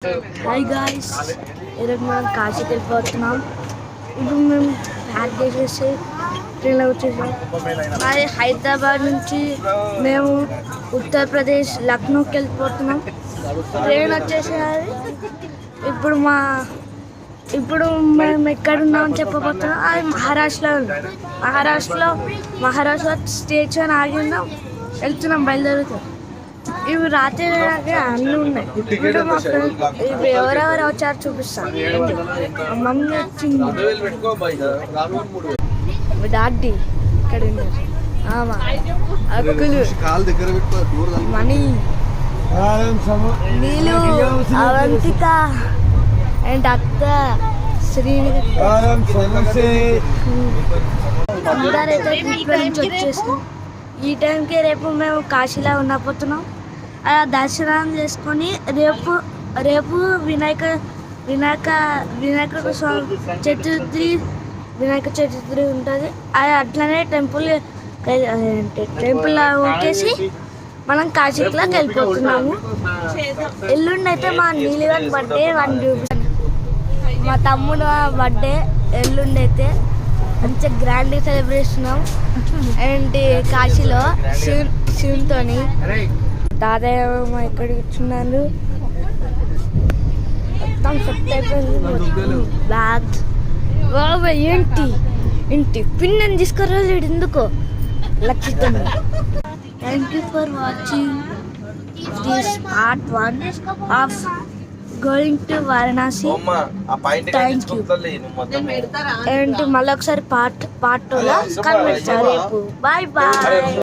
Hi guys, ఈరోజు మనం కాశీకి వెళ్ళిపోతున్నాం. ఇప్పుడు మేము ప్యాక్ చేసేసి ట్రైన్లో వచ్చేసాం. అది హైదరాబాద్ నుంచి మేము ఉత్తరప్రదేశ్ లక్నోకి వెళ్ళిపోతున్నాం. ట్రైన్ వచ్చేసేది. ఇప్పుడు మేము ఎక్కడున్నామని చెప్పబోతున్నాం. అది మహారాష్ట్రలో ఉంది. మహారాష్ట్ర స్టేషన్ ఆగి ఉన్నాం. వెళ్తున్నాం, బయలుదేరుతాం. ఇవి రాత్రి అన్నీ ఉన్నాయి. ఇప్పుడు మా ఫ్రెండ్ ఇప్పుడు ఎవరెవరు వచ్చారో చూపిస్తాను. మమ్మీ వచ్చింది, డాడీ ఇక్కడ ఉన్నారు, అక్కులు, మణి, నీళ్ళు, అవంతిక అండ్ అత్త శ్రీనిధి అందరైతే ట్రిప్ నుంచి వచ్చేసాం. ఈ టైంకి రేపు మేము కాశీలో ఉండబోతున్నాం. దర్శనం చేసుకొని రేపు వినాయక చతుర్థి ఉంటుంది. అది అట్లనే టెంపుల్ ఒకేసి మనం కాశీలోకి వెళ్ళిపోతున్నాము. ఎల్లుండి అయితే మా నీలివన్ బర్త్డే, మా తమ్ముడు బర్త్డే ఎల్లుండి అయితే మంచిగా గ్రాండ్గా సెలబ్రేషన్ అండ్ కాశీలో శివునితోని. తాతయ్య ఇక్కడ కూర్చున్నారు. మొత్తం సెట్ అయిపోయింది. బ్యాగ్స్ ఏంటి పిన్ అని తీసుకురాలేడు ఎందుకో లక్షితం. Thank you for watching this part 1 of going to Varanasi. Thank you. And మళ్ళీ ఒకసారి పార్ట్ 2లో కనిపిస్తారు రేపు. Bye bye.